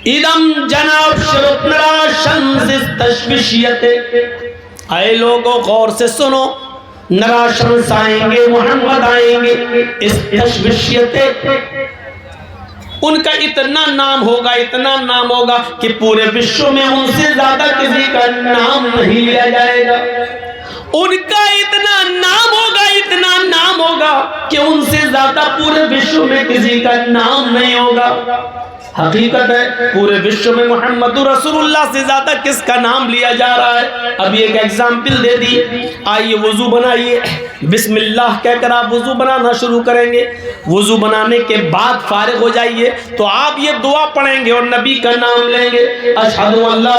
ادم جناب شرط نراشن سے تشویشیت. اے لوگوں غور سے سنو، نراشنس آئیں گے، محمد آئیں گے، اس تشویشیت ان کا اتنا نام ہوگا، اتنا نام ہوگا کہ پورے وشو میں ان سے زیادہ کسی کا نام نہیں لیا جائے گا. ان کا اتنا نام ہوگا، اتنا نام ہوگا کہ ان سے زیادہ پورے وشو میں کسی کا نام نہیں ہوگا. حقیقت ہے پورے وشو میں محمد رسول اللہ سے زیادہ کس کا نام لیا جا رہا ہے. اب ایک ایگزامپل دے دی. آئیے وضو بنائیے، بسم اللہ کہہ کر آپ وضو بنانا شروع کریں گے. وضو بنانے کے بعد فارغ ہو جائیے تو آپ یہ دعا پڑھیں گے اور نبی کا نام لیں گے. اشہد ان لا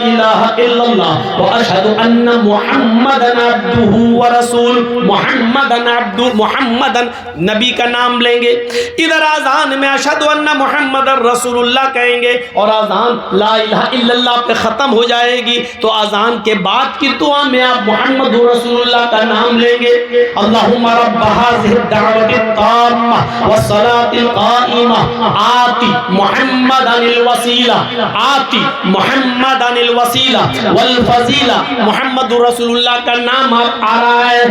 الہ الا اللہ و اشہد ان محمدن عبدہ ورسول. محمدن عبدہ، محمدن نبی کا نام لیں گے. ادھر اذان میں اشہد ان محمدن رسول اللہ کہیں گے اور اذان لا الہ الا اللہ پہ ختم ہو جائے گی. تو اذان کے بعد کی دعا میں آپ محمد رسول اللہ کا نام لیں گے. اللہم رب هذه الدعوة التامة والصلاة القائمة آتی محمدا الوسیلہ، آتی محمدا الوسیلہ والفضیلہ. محمد رسول اللہ کا نام آپ آ رہا ہے.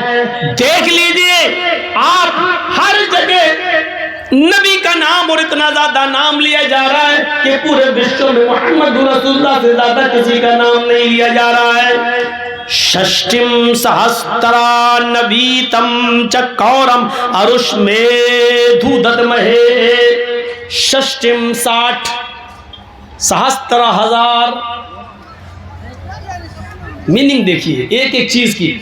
دیکھ لیجئے آپ ہر جگہ نبی کا نام اور اتنا زیادہ نام لیا جا رہا ہے کہ پورے وشو میں محمد رسول اللہ سے زیادہ کسی کا نام نہیں لیا جا رہا ہے. ششٹم سہسترا نبیتم چکورم ارش میدھو ددمہے. ششٹم 60، سہسترا 1000. میننگ دیکھیے ایک ایک چیز کی.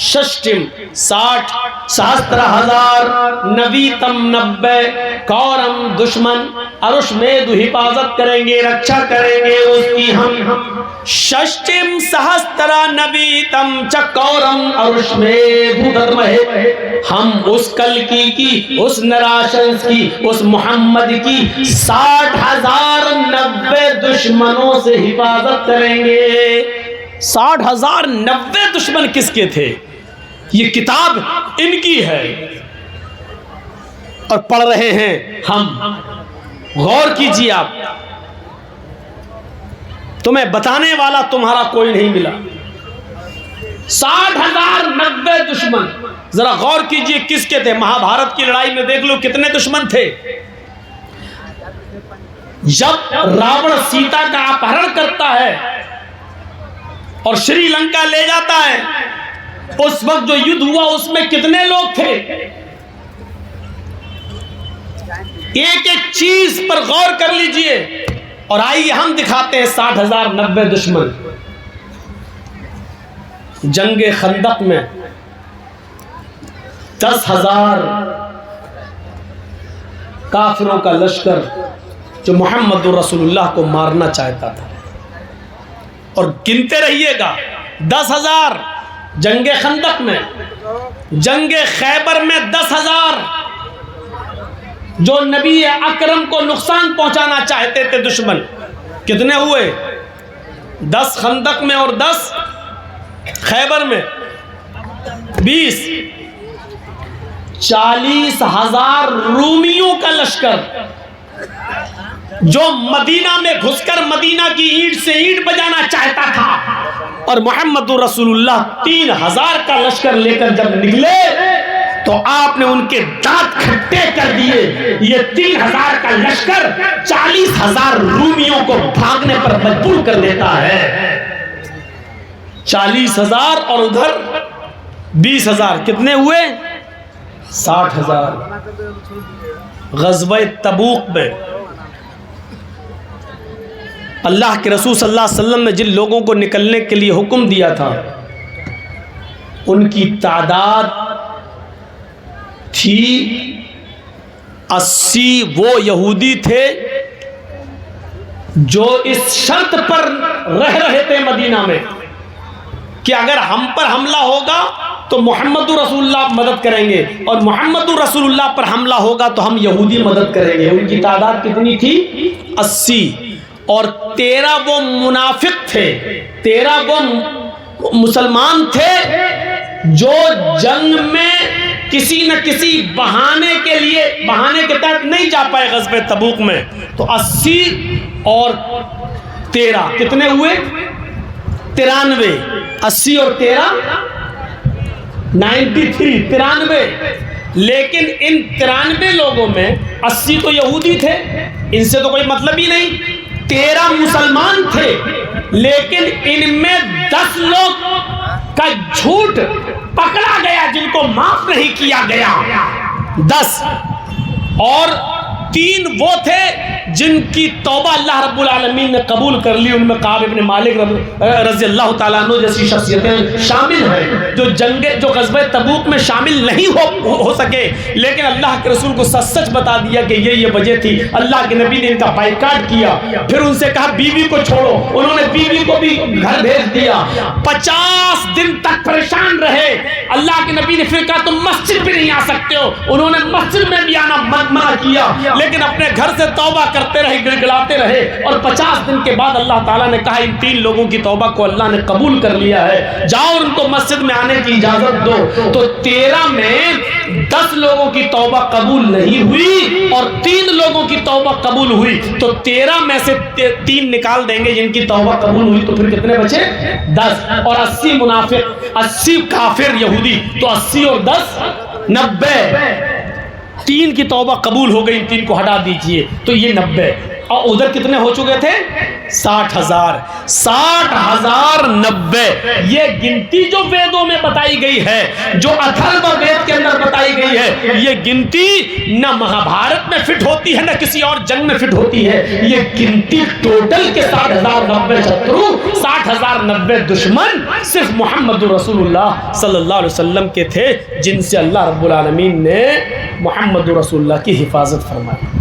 ششٹم 60، سہسترا 1000، نویتم 90، کورم دشمن، ارش میدھو حفاظت کریں گے، رکشا کریں گے اس کی ہم. ششٹم سہسترا نویتم چکورم ارش میدھو ددمہے. ہم اس کلکی کی، اس نراشنس کی، اس محمد کی 60,000 90 دشمنوں سے حفاظت کریں گے. 60,000 90 دشمن کس کے تھے؟ یہ کتاب ان کی ہے اور پڑھ رہے ہیں ہم. غور کیجیے آپ، تمہیں بتانے والا تمہارا کوئی نہیں ملا. 60,000 90 دشمن. ذرا غور کیجیے کس کے تھے. مہا بھارت کی لڑائی میں دیکھ لو کتنے دشمن تھے. جب راون سیتا کا اپہرن کرتا ہے اور شری لنکا لے جاتا ہے، اس وقت جو یدھ ہوا اس میں کتنے لوگ تھے. ایک ایک چیز پر غور کر لیجئے اور آئیے ہم دکھاتے ہیں 60,000 90 دشمن. جنگ خندق میں 10,000 کافروں کا لشکر جو محمد رسول اللہ کو مارنا چاہتا تھا. اور گنتے رہیے گا 10,000 جنگ خندق میں. جنگ خیبر میں 10,000 جو نبی اکرم کو نقصان پہنچانا چاہتے تھے دشمن. کتنے ہوئے؟ 10 خندق میں اور 10 خیبر میں 20. 40,000 رومیوں کا لشکر جو مدینہ میں گھس کر مدینہ کی اینٹ سے اینٹ بجانا چاہتا تھا. اور محمد رسول اللہ 3,000 کا لشکر لے کر جب نکلے تو آپ نے ان کے دانت کھٹے کر دیے. یہ 3,000 کا لشکر 40,000 رومیوں کو بھاگنے پر مجبور کر دیتا ہے. 40,000 اور ادھر 20,000 کتنے ہوئے؟ 60,000. غزوہ تبوک میں اللہ کے رسول صلی اللہ علیہ وسلم نے جن لوگوں کو نکلنے کے لیے حکم دیا تھا ان کی تعداد تھی 80. وہ یہودی تھے جو اس شرط پر رہ رہے تھے مدینہ میں کہ اگر ہم پر حملہ ہوگا تو محمد رسول اللہ مدد کریں گے اور محمد رسول اللہ پر حملہ ہوگا تو ہم یہودی مدد کریں گے. ان کی تعداد کتنی تھی؟ 80. اور 13 وہ منافق تھے، 13 وہ مسلمان تھے جو جنگ میں کسی نہ کسی بہانے کے لیے، بہانے کے تحت نہیں جا پائے غزوہ تبوک میں، تو 80 اور 13 کتنے ہوئے؟ 93. 80 اور 13 93، 93. لیکن ان 93 لوگوں میں 80 تو یہودی تھے، ان سے تو کوئی مطلب ہی نہیں، 13 مسلمان تھے، لیکن ان میں 10 لوگ کا جھوٹ پکڑا گیا جن کو معاف نہیں کیا گیا، 10. اور 3 وہ تھے جن کی توبہ اللہ رب العالمین نے قبول کر لی، ان میں کعب ابن مالک رضی اللہ تعالیٰ عنہ جیسی شخصیتیں شامل ہیں، جو غزوہ تبوک میں شامل نہیں ہو سکے، لیکن اللہ کے رسول کو سچ سچ بتا دیا کہ یہ وجہ تھی. اللہ کے نبی نے ان کا بائیکاٹ کیا، پھر ان سے کہا بیوی کو چھوڑو، انہوں نے بیوی کو بھی گھر بھیج دیا. 50 دن تک پریشان رہے. اللہ کے نبی نے پھر کہا تم مسجد بھی نہیں آ سکتے ہو، انہوں نے مسجد میں بھی آنا منع کیا، لیکن اپنے گھر سے توبہ کرتے رہے، گڑگڑاتے رہے. اور 50 دن کے بعد اللہ تعالیٰ نے کہا ان 3 لوگوں کی توبہ کو اللہ نے قبول کر لیا ہے، جاؤ ان کو مسجد میں آنے کی اجازت دو. تو 13 میں 10 لوگوں کی توبہ قبول نہیں ہوئی اور 3 لوگوں کی توبہ قبول ہوئی. تو 13 میں سے 3 نکال دیں گے جن کی توبہ قبول ہوئی، تو پھر کتنے بچے؟ 10. اور 80 منافق، 80 کافر یہودی، تو 80 اور 10 90. 3 کی توبہ قبول ہو گئی، 3 کو ہٹا دیجئے تو یہ 90. اور ادھر کتنے ہو چکے تھے؟ 60,000. 60,000 90. یہ گنتی جو ویدوں میں بتائی گئی ہے، جو اتھروا وید کے اندر بتائی گئی ہے، یہ گنتی نہ مہابھارت میں فٹ ہوتی ہے نہ کسی اور جنگ میں فٹ ہوتی ہے. یہ گنتی ٹوٹل کے 60,000 90 شترو، 60,000 90 دشمن صرف محمد رسول اللہ صلی اللہ علیہ وسلم کے تھے، جن سے اللہ رب العالمین نے محمد رسول اللہ کی حفاظت فرمائی.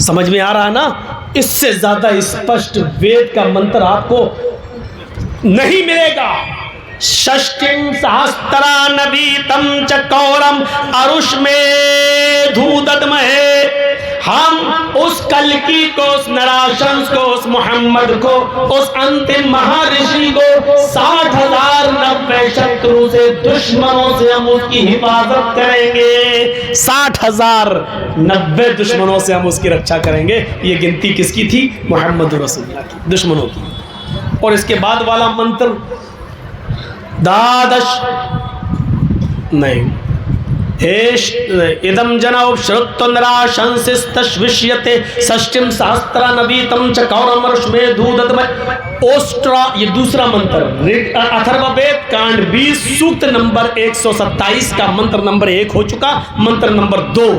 سمجھ میں آ رہا نا؟ اس سے زیادہ اسپشٹ وید کا منتر آپ کو نہیں ملے گا. ششٹم سہسترا نویتم چکورم اروش میں دھوددمہے. ہم اس کلکی کو، اس نراشنس کو، اس محمد کو، اس انتم مہارشی کو 60,000 90 شترو سے، دشمنوں سے ہم اس کی حفاظت کریں گے. 60,000 90 دشمنوں سے ہم اس کی رکشا کریں گے. یہ گنتی کس کی تھی؟ محمد رسول اللہ کی، دشمنوں کی. اور اس کے بعد والا منتر دادش نہیں، ادم جناب شرط نراشنسستشوشیتے سشٹم سہسترا نویتم چکورم رشمے دھوددم. اوسٹرا، یہ دوسرا منتر، اتھروا وید کانڈ 20 سوکت نمبر 127 کا منتر نمبر 1 ہو چکا. منتر نمبر 2،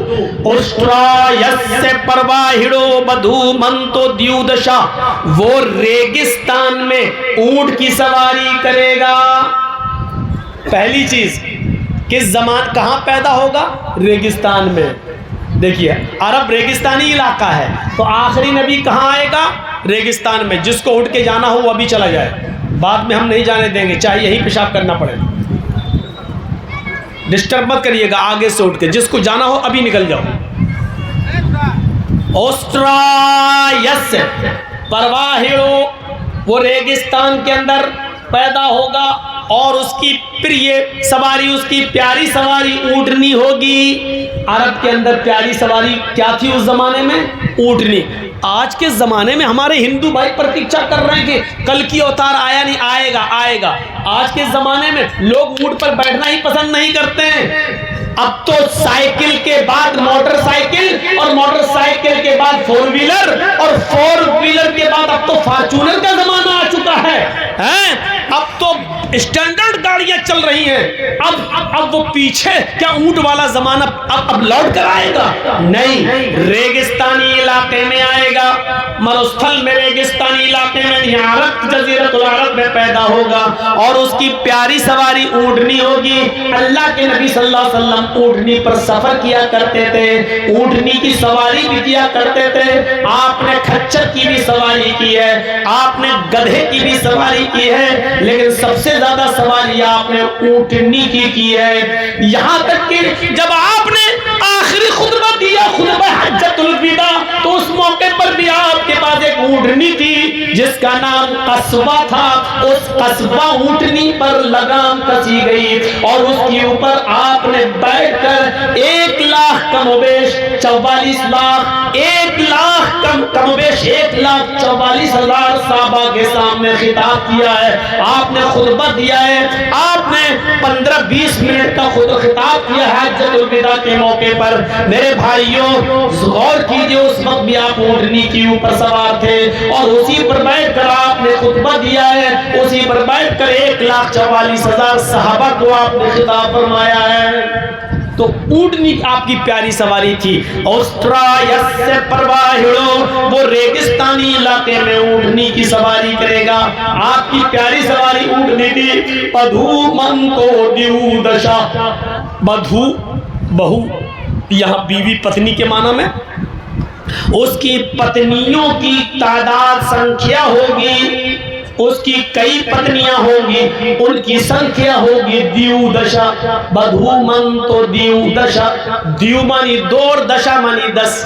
اوسٹرا یسے پرواہڑو بدھو منتو دیودشا. وہ ریگستان میں اونٹ کی سواری کرے گا. پہلی چیز، کس زمان کہاں پیدا ہوگا؟ ریگستان میں. دیکھیے عرب ریگستانی علاقہ ہے، تو آخری نبی کہاں آئے گا؟ ریگستان میں. جس کو اٹھ کے جانا ہو وہ ابھی چلا جائے، بعد میں ہم نہیں جانے دیں گے، چاہے یہی پیشاب کرنا پڑے. ڈسٹرب مت کریے گا آگے سے اٹھ کے، جس کو جانا ہو ابھی نکل جاؤ. اوسٹرایس پرواہڑو، وہ ریگستان کے اندر پیدا ہوگا اور اس کی پریہ سواری، اس کی پیاری سواری اونٹنی ہوگی. عرب کے اندر پیاری سواری کیا تھی اس زمانے میں؟ اونٹنی. آج کے زمانے میں ہمارے ہندو بھائی پرتیکشا کر رہے ہیں کہ کل کی اوتار آیا نہیں، آئے گا آئے گا. آج کے زمانے میں لوگ اونٹ پر بیٹھنا ہی پسند نہیں کرتے ہیں. اب تو سائیکل کے بعد موٹر سائیکل، اور موٹر سائیکل کے بعد 4 ویلر، اور 4 ویلر کے بعد اب تو فارچونر کا زمانہ آ چکا ہے. اب تو اسٹینڈرڈ گاڑیاں چل رہی ہیں. اب وہ پیچھے کیا اونٹ والا زمانہ اب لوٹ کر آئے گا؟ نہیں. ریگستانی علاقے میں آئے گا، مروستھل میں، ریگستانی علاقے میں، عرب جزیرۃ العرب میں پیدا ہوگا اور اس کی پیاری سواری اونٹنی ہوگی. اللہ کے نبی صلی اللہ علیہ وسلم اونٹنی پر سفر کیا کرتے تھے، اونٹنی کی سواری بھی کیا کرتے تھے. آپ نے کھچر کی بھی سواری کی ہے، آپ نے گدھے کی بھی سواری کی ہے، لیکن سب سے زیادہ سواری آپ نے اونٹنی کی ہے. یہاں تک کہ جب آپ نے آخری خطبہ دیا، خطبہ حجۃ الوداع، تو اس موقع پر بھی آپ کے پاس ایک اونٹنی تھی جس کا نام قصبہ تھا. اس قصبہ اونٹنی پر لگام کسی گئی اور اس کے اوپر آپ نے بیٹھ کر 1 لاکھ کم و بیش 44 لاکھ 1 لاکھ کم و بیش 1,44,000 صحابہ کے سامنے خطاب کیا ہے. آپ نے خطبہ دیا ہے. آپ نے 15-20 منٹ کا خطاب کیا ہے حجۃ الوداع کے موقع پر. میرے بھائیوں غور کیجئے, اس وقت بھی آپ اونٹنی کے اوپر سوار تھے اور اسی پر بیٹھ کر آپ نے خطبہ دیا ہے. اسی پر بیٹھ کر 1,44,000 صحابہ کو آپ نے خطاب فرمایا ہے. تو اونٹنی آپ کی پیاری سواری تھی. اوسٹرایس سے پرواہڑو, وہ ریگستانی علاقے میں اونٹنی کی سواری کرے گا. آپ کی پیاری سواری اونٹنی تھی. بدھو من کو دیو دشا, بدھو بہو یہاں بیوی پتنی کے معنی میں, اس کی پتنیوں کی تعداد سنکھیا ہوگی, اس کی کئی پتنیاں ہوگی, ان کی سنکھیا ہوگی دیو دشا. بدھو من تو دیو دشا, دیو مانی 2 اور دشا مانی 10,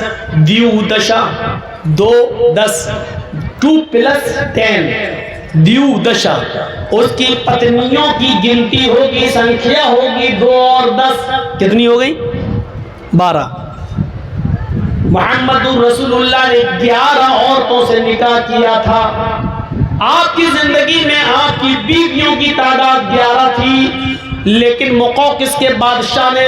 دیو دشا 2 10 2 + 10 دیو دشا. اس کی پتنیوں کی گنتی ہوگی, سنکھیا ہوگی 2 اور 10. کتنی ہو گئی؟ 12. محمد رسول اللہ نے 11 عورتوں سے نکاح کیا تھا. آپ کی زندگی میں آپ کی بیویوں کی تعداد 11 تھی, لیکن مقوقس کے بادشاہ نے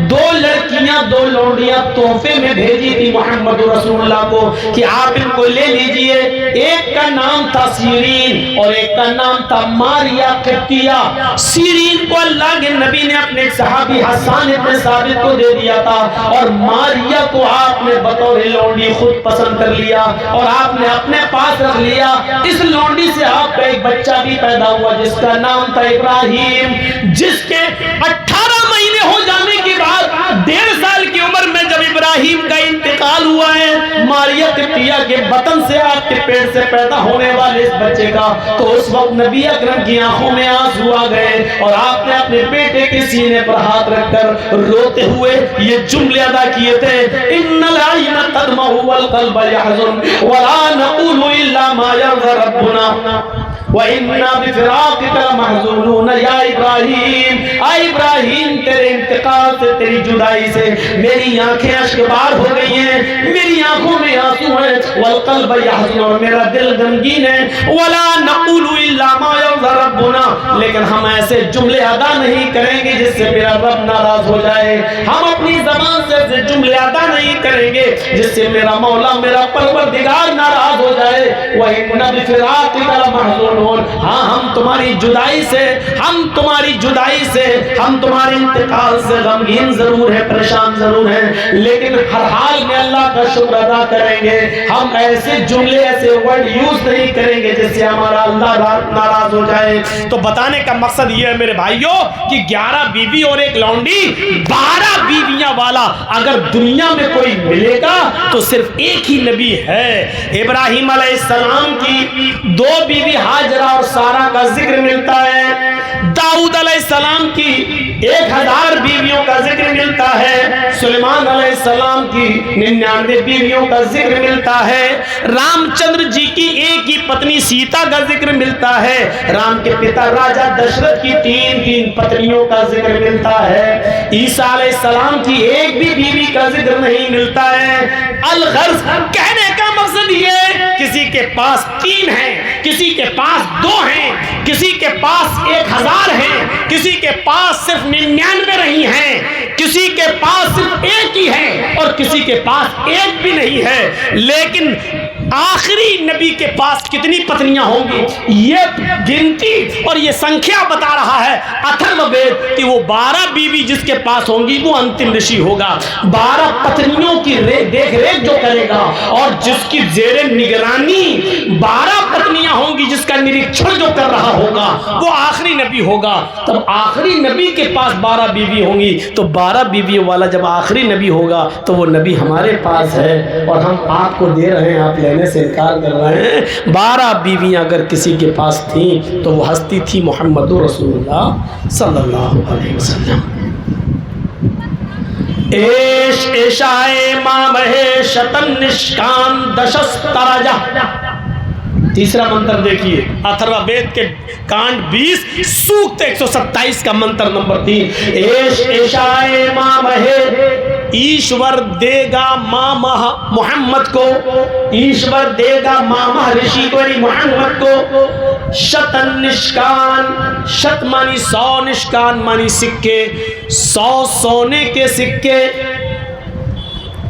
2 لڑکیاں 2 لونڈیاں تحفے میں بھیجی تھی محمد رسول اللہ کو کہ آپ ان کو لے لیجئے. ایک کا نام تھا سیرین اور ایک کا نام تھا ماریا قبطیہ. سیرین کو اللہ کے نبی نے اپنے صحابی حسان ابن ثابت کو دے دیا تھا اور ماریا کو آپ نے بطور لونڈی خود پسند کر لیا اور آپ نے اپنے پاس رکھ لیا. اس لونڈی سے آپ کا ایک بچہ بھی پیدا ہوا جس کا نام تھا ابراہیم, جس کے 18 مہینے ہو جانے کے بعد 1.5 سال کی عمر میں جب ابراہیم کا انتقال ہوا ہے ماریا قبطیہ کے بطن سے, آپ کے پیٹ سے پیدا ہونے والے اس بچے کا, تو اس وقت نبی اکرم کی آنکھوں میں آنسو آ گئے اور آپ نے اپنے بیٹے کے سینے پر ہاتھ رکھ کر روتے ہوئے یہ جملے ادا کیے تھے. ان العین تدمع والقلب يحزن ولا نقول الا ما يرضى ربنا وَإِنَّا بِفِرَاقِكَ لَمَحْزُونُونَ یا ابراہیم, اے ابراہیم تیرے انتقال سے, تیری جدائی سے میری آنکھیں اشکبار ہو گئی ہیں, میری آنکھوں میں آنسو ہیں. وَالْقَلْبَ يَحْزُنُ, اور میرا دل غمگین ہے. وَلَا نَقُولُ إِلَّا مَا يَرْضَى رَبُّنَا, لیکن ہم ایسے جملے ادا نہیں کریں گے جس سے میرا رب ناراض ہو جائے. ہم اپنی زبان سے ایسے جملے ادا نہیں کریں گے جس سے میرا مولا میرا پروردگار ناراض ہو جائے. وَإِنَّا بِفِرَاقِكَ لَمَحْزُونُونَ, ہاں ہم تمہاری جدائی سے, ہم تمہاری جدائی سے, ہم تمہارے انتقال سے غمگین ضرور ہے, پریشان ضرور ہیں, لیکن ہر حال میں اللہ کا شکر ادا کریں گے. ہم ایسے جملے ایسے ورڈ یوز نہیں کریں گے جس سے ہمارا اللہ ناراض ہو جائے. تو بتانے کا مقصد یہ ہے میرے بھائیوں کہ 11 بیوی اور ایک لونڈی, 12 بیویاں والا اگر دنیا میں کوئی ملے گا تو صرف ایک ہی نبی ہے. ابراہیم علیہ السلام کی 2 بیوی ہاجرہ اور سارہ کا ذکر ملتا ہے. داؤد علیہ السلام کی 1000 بیویوں کا ذکر ملتا ہے. سلیمان علیہ السلام کی 99 بیویوں کا ذکر ملتا ہے. رام چندر جی کی ایک ہی پتنی سیتا کا ذکر ملتا ہے. رام کے پتا راجہ دشرت کی 3 پتنیوں کا ذکر ملتا ہے. عیسیٰ علیہ السلام کی ایک بھی بیوی کا ذکر نہیں ملتا ہے. الغرض کہنے کا مقصد یہ, کسی کے پاس 3 ہیں, کسی کے پاس 2 ہیں, کسی کے پاس 1000 ہیں, کسی کے پاس صرف 99 رہی ہیں, کسی کے پاس صرف 1 ہی ہے اور کسی کے پاس 1 بھی نہیں ہے. لیکن آخری نبی کے پاس کتنی پتنیاں ہوں گی یہ گنتی اور یہ سنکھیا بتا رہا ہے اتھرو وید کہ وہ 12 بیوی جس کے پاس ہوں گی وہ انتم رشی ہوگا. 12 پتنیوں کی دیکھ ریکھ جو کرے گا اور جس کی زیر نگرانی 12 پتنیاں ہوں گی, جس کا نریکشن جو کر رہا ہوگا وہ آخری نبی ہوگا. تب آخری نبی کے پاس 12 بیوی ہوں گی, تو 12 بیوی والا جب آخری نبی ہوگا تو وہ نبی ہمارے پاس ہے اور ہم آپ کو دے رہے ہیں, آپ لینے سے انکار کر رہے ہیں. 12 بیویاں اگر کسی کے پاس تھیں تو وہ ہستی تھی محمد رسول اللہ صلی اللہ علیہ وسلم. ایش ایشائے ماں بہے شتن نشکان دشسترجہ. تیسرا منتر دیکھیے اتھروا وید کے کانڈ 20 سوکت 127 کا منتر نمبر 3. ایش ایشائے ماں بہے, ایشور دے گا ماں محمد کو, ایشور دے گا ماں رشی کو یعنی محمد کو, شتن نشکان, شت مانی 100, نشکان مانی سکے, 100 سونے کے سکے.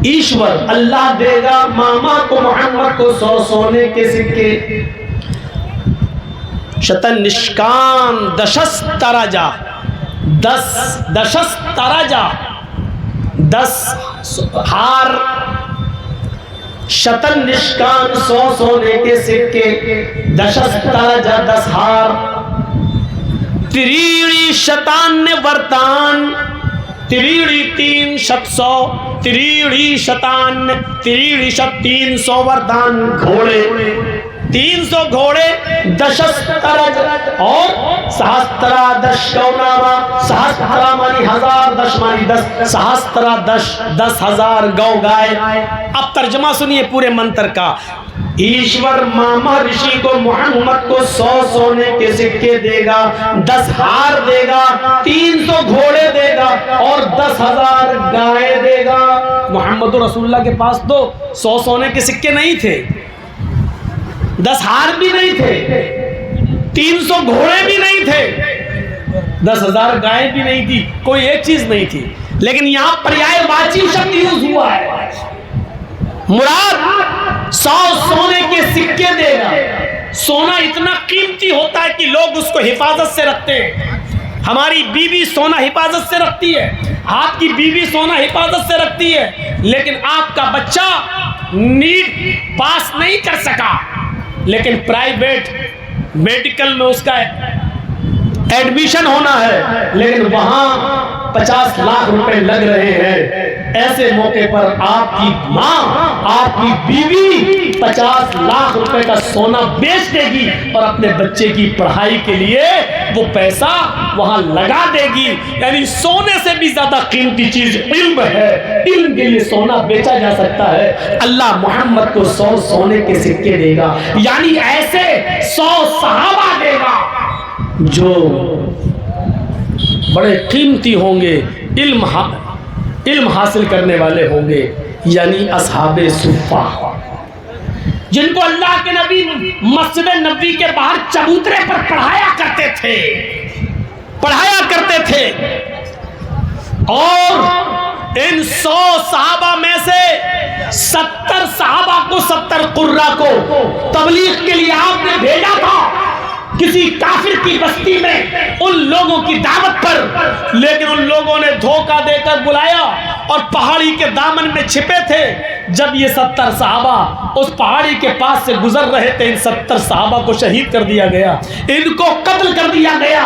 ایشور اللہ دے گا ماما کو محمد کو 100 سونے کے سکے. شتن نشکان دشسترجہ, 10 دشسترجہ 10 ہار. شتن نشکان 100 سونے کے سکے, دشسترجہ 10 ہار. تریڑی شتان ورتان, تریڑی 3 شت 100, تریڑی شتان, تریڑی شت 300 وردان, گھوڑے 300 گھوڑے. دشسترج اور سہسترا دش گوناما, سہسترا مانی 1000, دش مانی 10, سہسترا دش 10,000 گو گائے. اب ترجمہ سنیے پورے منتر کا. ایشور ماما رشی کو محمد کو 100 سونے کے سکے دے گا, 10 ہار دے گا, 300 گھوڑے دے گا اور 10,000 گائے دے گا. محمد رسول اللہ کے پاس تو 100 سونے کے سکے نہیں تھے, 10 ہار بھی نہیں تھے, 300 گھوڑے بھی نہیں تھے, 10,000 گائے بھی نہیں تھی, کوئی ایک چیز نہیں تھی. لیکن یہاں پریائے واچی شبد یوز ہوا ہے. مراد 100 سونے کے سکے دے گا. سونا اتنا قیمتی ہوتا ہے کہ لوگ اس کو حفاظت سے رکھتے ہیں. ہماری بیوی سونا حفاظت سے رکھتی ہے, آپ کی بیوی سونا حفاظت سے رکھتی ہے, لیکن آپ کا بچہ نیٹ پاس نہیں کر سکا, لیکن پرائیویٹ میڈیکل میں اس کا ایڈمیشن ہونا ہے, لیکن وہاں 50 لاکھ روپے لگ رہے ہیں. ایسے موقع پر آپ کی ماں, آپ کی بیوی 50 لاکھ روپے کا سونا بیچ دے گی اور اپنے بچے کی پڑھائی کے لیے وہ پیسہ وہاں لگا دے گی. یعنی سونے سے بھی زیادہ قیمتی چیز علم ہے. علم کے لیے سونا بیچا جا سکتا ہے. اللہ محمد کو 100 سونے کے سکے دے گا, یعنی ایسے 100 صحابہ دے گا جو بڑے قیمتی ہوں گے, علم حاصل کرنے والے ہوں گے, یعنی اصحاب صفہ, جن کو اللہ کے نبی مسجد نبوی کے باہر چبوترے پر پڑھایا کرتے تھے. اور ان 100 صحابہ میں سے 70 صحابہ کو, 70 قرہ کو تبلیغ کے لیے آپ نے بھیجا تھا کسی کافر کی بستی میں ان لوگوں کی دعوت پر, لیکن ان لوگوں نے دھوکہ دے کر بلایا اور پہاڑی کے دامن میں چھپے تھے. جب یہ 70 صحابہ اس پہاڑی کے پاس سے گزر رہے تھے, ان 70 صحابہ کو شہید کر دیا گیا, ان کو قتل کر دیا گیا.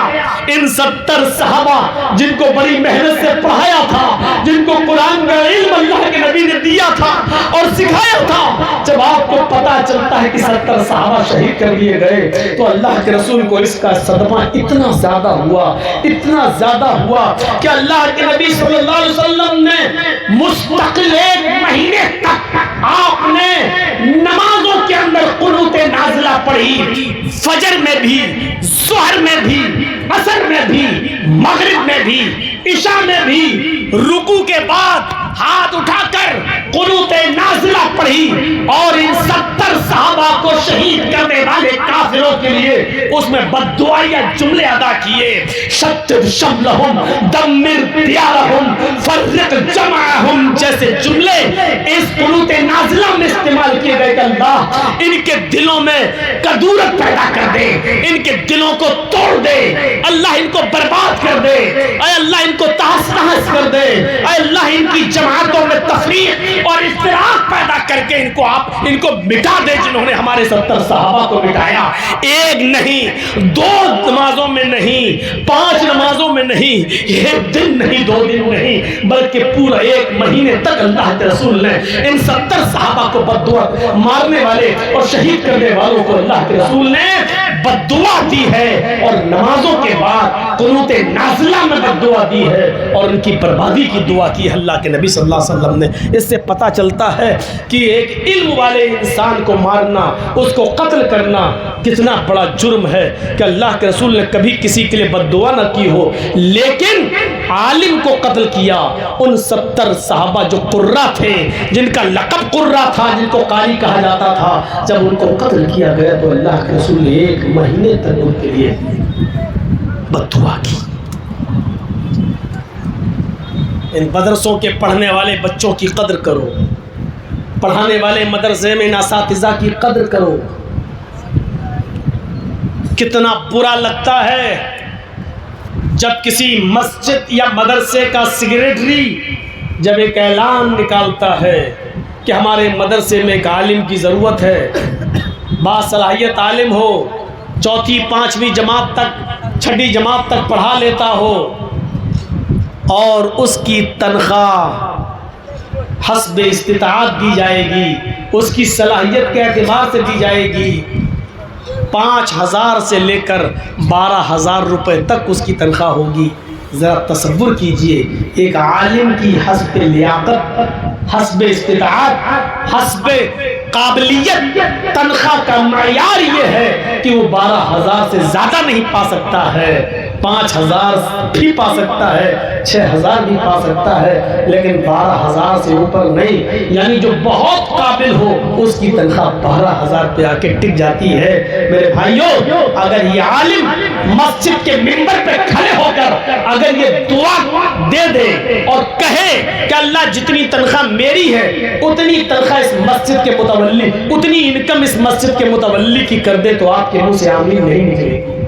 ان 70 صحابہ جن کو بڑی محنت سے پڑھایا تھا, جن کو قرآن کا علم اللہ کے نبی نے دیا تھا اور سکھایا تھا, جب آپ کو پتا چلتا ہے کہ 70 صحابہ شہید کر دیے گئے تو اللہ کے رسول کو اس کا صدمہ اتنا زیادہ ہوا کہ اللہ کے نبی صلی اللہ علیہ وسلم نے مستقل 1 مہینے تک آپ نے نمازوں کے اندر قنوت نازلہ پڑھی. فجر میں بھی, ظہر میں بھی, عصر میں بھی, مغرب میں بھی, عشاء میں بھی, رکوع کے بعد ہاتھ اٹھا کر قنوت نازلہ پڑھی. اور ان 70 صحابہ کو شہید کرنے والے کافروں کے لیے اس میں بددعائیہ جملے ادا کیے. شتت شملہم, دمر دیارہم, فرق جمعہم جیسے جملے اس قنوت نازلہ میں استعمال کیے گئے کہ اللہ ان کے دلوں میں کدورت پیدا کر دے, ان کے دلوں کو توڑ دے, اللہ ان کو برباد کر دے, اے اللہ ان کو تہس نہس کر دے, اے اللہ ان کی جماعتوں میں تفریق اور افتراق پیدا کر کے ان کو مٹا دے, جنہوں نے ہمارے 70 صحابہ کو مٹایا. 1 نہیں, 2 نمازوں میں نہیں, 5 نمازوں میں نہیں, 1 دن نہیں, 2 دن نہیں, بلکہ پورا 1 مہینے تک اللہ کے رسول نے ان 70 صحابہ کو بددعا مارنے والے اور شہید کرنے والوں کو اللہ کے رسول نے بد دعا دی ہے اور نمازوں کے بعد قنوت نازلہ میں بد دعا دی ہے اور ان کی بربادی کی دعا کی اللہ کے نبی صلی اللہ علیہ وسلم نے۔ اس سے پتہ چلتا ہے کہ ایک علم والے انسان کو مارنا، اس کو قتل کرنا کتنا بڑا جرم ہے کہ اللہ کے رسول نے کبھی کسی کے لیے بد دعا نہ کی ہو، لیکن عالم کو قتل کیا۔ ان 70 صحابہ جو قرہ تھے، جن کا لقب قرہ تھا، جن کو قاری کہا جاتا تھا، جب ان کو قتل کیا گیا تو اللہ کے رسول نے 1 مہینے تک ان کے لیے بد دعا کی۔ ان مدرسوں کے پڑھنے والے بچوں کی قدر کرو، پڑھانے والے مدرسے میں ان اساتذہ کی قدر کرو۔ کتنا برا لگتا ہے جب کسی مسجد یا مدرسے کا سیکریٹری جب ایک اعلان نکالتا ہے کہ ہمارے مدرسے میں ایک عالم کی ضرورت ہے، باصلاحیت عالم ہو، 4th 5ویں جماعت تک 6ٹھی جماعت تک پڑھا لیتا ہو، اور اس کی تنخواہ حسب استطاعت دی جائے گی، اس کی صلاحیت کے اعتبار سے دی جائے گی، 5,000 سے لے کر 12,000 روپے تک اس کی تنخواہ ہوگی۔ ذرا تصور کیجئے ایک عالم کی حسب لیاقت، حسب استطاعت، حسب قابلیت تنخواہ کا معیار یہ ہے کہ وہ 12,000 سے زیادہ نہیں پا سکتا ہے، 5,000 بھی پا سکتا ہے، 6,000 بھی پا سکتا ہے، لیکن 12,000 سے اوپر نہیں۔ یعنی جو بہت قابل ہو اس کی تنخواہ 12,000 پہ آ کے ٹک جاتی ہے۔ میرے بھائیوں، اگر یہ عالم مسجد کے منبر پہ کھڑے ہو کر اگر یہ دعا دے دے اور کہے کہ اللہ جتنی تنخواہ میری ہے اتنی تنخواہ اس مسجد کے متولی، اتنی انکم اس مسجد کے متولی کی کر دے، تو آپ کے منہ سے آمین نہیں نکلے گی۔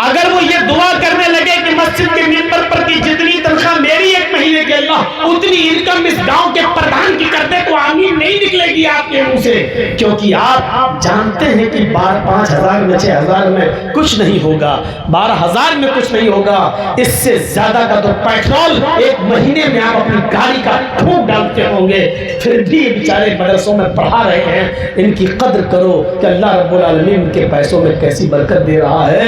اگر وہ یہ دعا کرنے لگے کہ مسجد کے منبر پر کی جتنی تنخواہ میری 1 مہینے کے اللہ اتنی انکم اس گاؤں کے پردھان کی کر دے، تو آمین نہیں نکلے گی آپ کے منہ سے، کیونکہ آپ جانتے ہیں کہ 5,000 میں 6,000 میں کچھ نہیں ہوگا، 12,000 میں کچھ نہیں ہوگا، اس سے زیادہ کا تو پیٹرول 1 مہینے میں آپ اپنی گاڑی کا پھونک ڈالتے ہوں گے، پھر بھی بیچارے مدرسوں میں پڑھا رہے ہیں۔ ان کی قدر کرو کہ اللہ رب العالمین ان کے پیسوں میں کیسی برکت دے رہا ہے۔